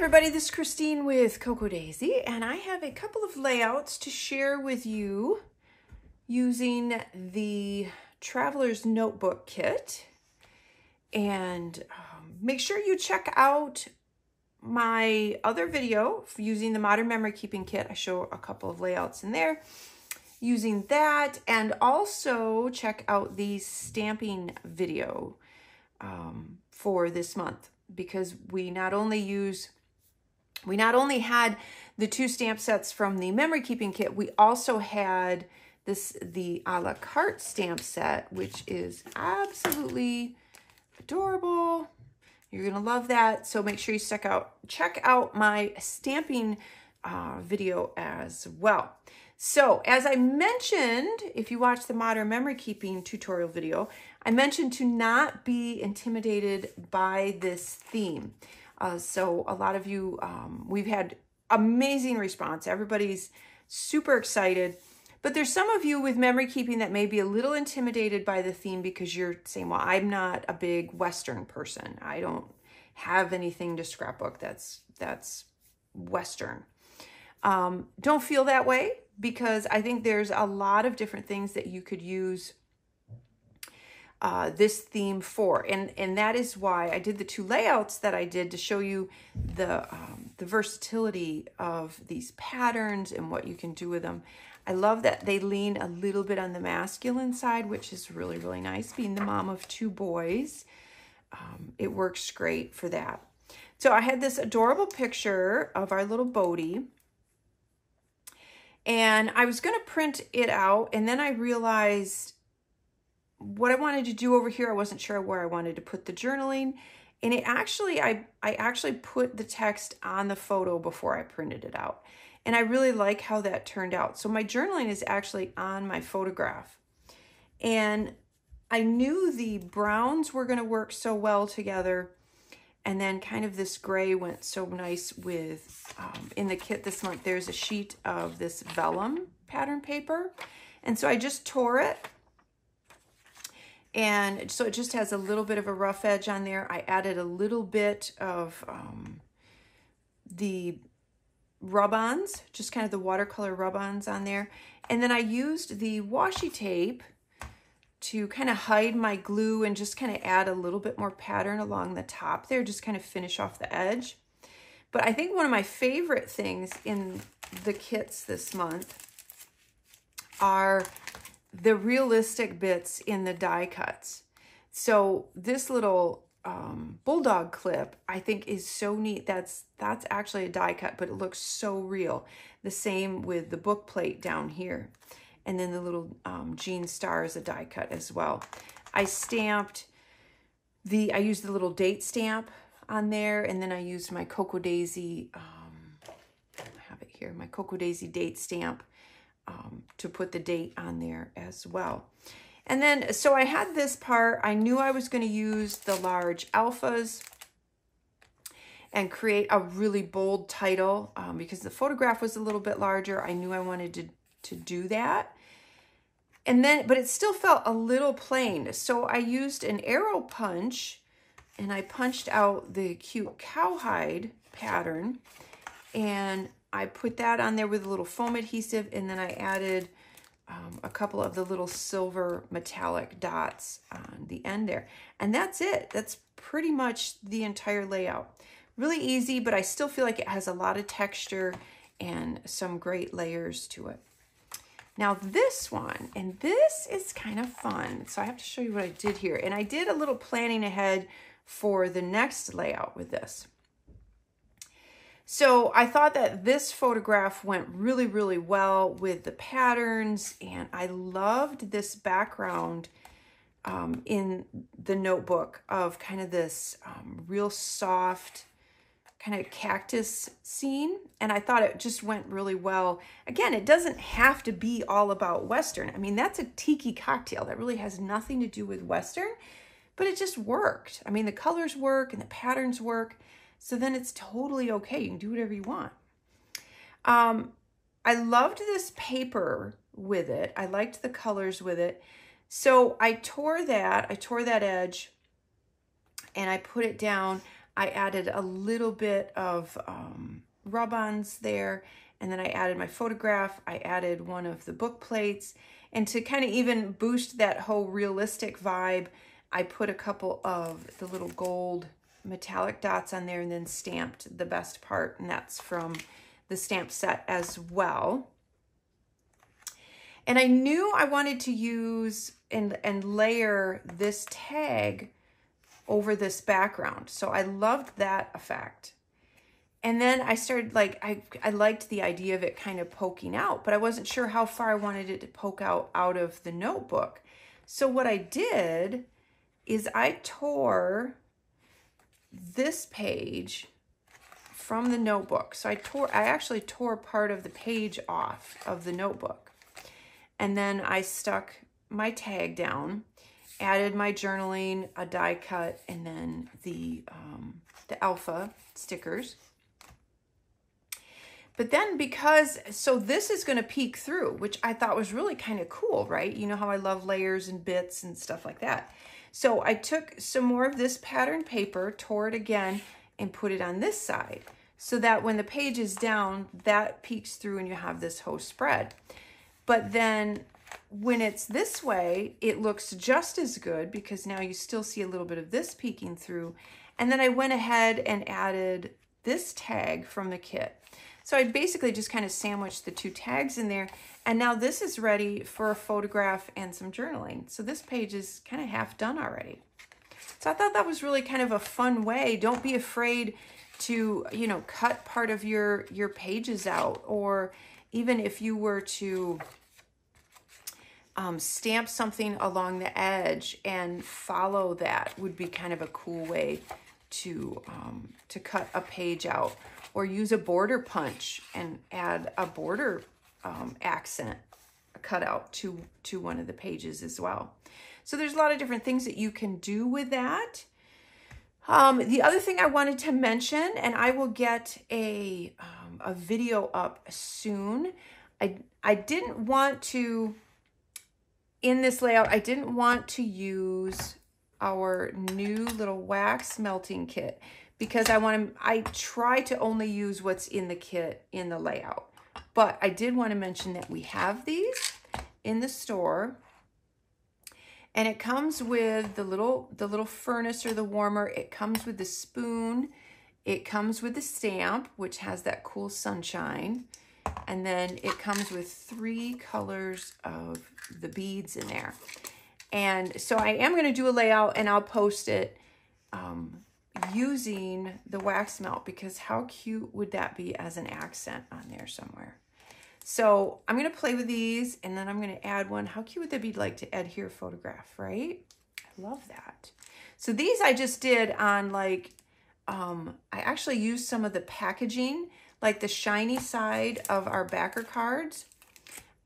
everybody, this is Christine with Coco Daisy, and I have a couple of layouts to share with you using the Traveler's Notebook Kit. And make sure you check out my other video using the Modern Memory Keeping Kit. I show a couple of layouts in there using that, and also check out the stamping video for this month, because we not only had the 2 stamp sets from the memory keeping kit, we also had the a la carte stamp set, which is absolutely adorable. You're gonna love that. So make sure you check out my stamping video as well. So as I mentioned, if you watch the Modern Memory Keeping tutorial video, I mentioned to not be intimidated by this theme. So a lot of you, we've had amazing response. Everybody's super excited. But there's some of you with memory keeping that may be a little intimidated by the theme because you're saying, well, I'm not a big Western person. I don't have anything to scrapbook that's Western. Don't feel that way, because I think there's a lot of different things that you could use this theme for, and that is why I did the 2 layouts that I did, to show you the versatility of these patterns and what you can do with them. I love that they lean a little bit on the masculine side, which is really, really nice. Being the mom of 2 boys, it works great for that. So I had this adorable picture of our little Bodhi, and I was going to print it out, and then I realized what I wanted to do over here. I wasn't sure where I wanted to put the journaling, and I actually put the text on the photo before I printed it out, and I really like how that turned out. So my journaling is actually on my photograph, and I knew the browns were going to work so well together, and then kind of this gray went so nice with, in the kit this month, there's a sheet of this vellum pattern paper. And so I just tore it. And so it just has a little bit of a rough edge on there. I added a little bit of the rub-ons, just kind of the watercolor rub-ons on there. And then I used the washi tape to kind of hide my glue and just kind of add a little bit more pattern along the top there, just kind of finish off the edge. But I think one of my favorite things in the kits this month are the realistic bits in the die cuts. So this little bulldog clip, I think, is so neat. That's actually a die cut, but it looks so real. The same with the book plate down here. And then the little Jean Star is a die cut as well. I used the little date stamp on there, and then I used my Coco Daisy, I have it here, my Coco Daisy date stamp to put the date on there as well. And then, so I had this part, I knew I was gonna use the large alphas and create a really bold title because the photograph was a little bit larger. I knew I wanted to do that. And then, but it still felt a little plain. So I used an arrow punch, and I punched out the cute cowhide pattern, and I put that on there with a little foam adhesive, and then I added a couple of the little silver metallic dots on the end there. And that's it. That's pretty much the entire layout. Really easy, but I still feel like it has a lot of texture and some great layers to it. Now this one, and this is kind of fun. So I have to show you what I did here. And I did a little planning ahead for the next layout with this. So I thought that this photograph went really, really well with the patterns, and I loved this background in the notebook of kind of this real soft kind of cactus scene, and I thought it just went really well. Again, it doesn't have to be all about Western. I mean, that's a tiki cocktail. That really has nothing to do with Western, but it just worked. I mean, the colors work and the patterns work, so then it's totally okay. You can do whatever you want. I loved this paper with it. I liked the colors with it. So I tore that edge, and I put it down I added a little bit of rub-ons there, and then I added my photograph. I added one of the book plates, and to kind of even boost that whole realistic vibe, I put a couple of the little gold metallic dots on there and then stamped the best part, and that's from the stamp set as well. And I knew I wanted to use and layer this tag over this background. So I loved that effect. And then I started, like, I liked the idea of it kind of poking out, but I wasn't sure how far I wanted it to poke out of the notebook. So what I did is I tore this page from the notebook. So I actually tore part of the page off of the notebook. And then I stuck my tag down, added my journaling, a die cut, and then the alpha stickers. But then so this is going to peek through, which I thought was really kind of cool, right? You know how I love layers and bits and stuff like that. So I took some more of this pattern paper, tore it again, and put it on this side so that when the page is down, that peeks through and you have this whole spread. But then when it's this way, it looks just as good because now you still see a little bit of this peeking through. And then I went ahead and added this tag from the kit. So I basically just kind of sandwiched the two tags in there. And now this is ready for a photograph and some journaling. So this page is kind of half done already. So I thought that was really kind of a fun way. Don't be afraid to, you know, cut part of your pages out, or even if you were to stamp something along the edge and follow that would be kind of a cool way to cut a page out, or use a border punch and add a border accent cutout to one of the pages as well. So there's a lot of different things that you can do with that. The other thing I wanted to mention, and I will get a video up soon. I didn't want to, in this layout, I didn't want to use our new little wax melting kit because I try to only use what's in the kit in the layout. But I did want to mention that we have these in the store, and it comes with the little furnace or the warmer. It comes with the spoon. It comes with the stamp, which has that cool sunshine. And then it comes with 3 colors of the beads in there. And so I am going to do a layout, and I'll post it using the wax melt, because how cute would that be as an accent on there somewhere? So I'm going to play with these, and then I'm going to add one. How cute would that be, like, to add here photograph, right? I love that. So these I just did on, like, I actually used some of the packaging, like the shiny side of our backer cards.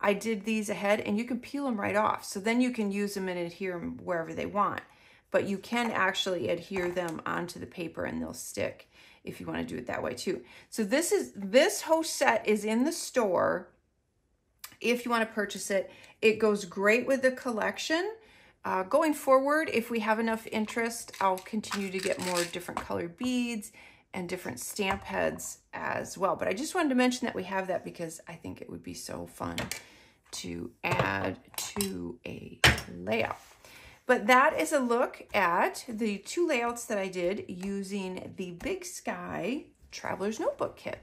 I did these ahead, and you can peel them right off. So then you can use them and adhere them wherever they want. But you can actually adhere them onto the paper and they'll stick if you want to do it that way too. So this whole set is in the store if you want to purchase it. It goes great with the collection. Going forward, if we have enough interest, I'll continue to get more different colored beads and different stamp heads as well. But I just wanted to mention that we have that because I think it would be so fun to add to a layout. But that is a look at the 2 layouts that I did using the Big Sky Traveler's Notebook Kit.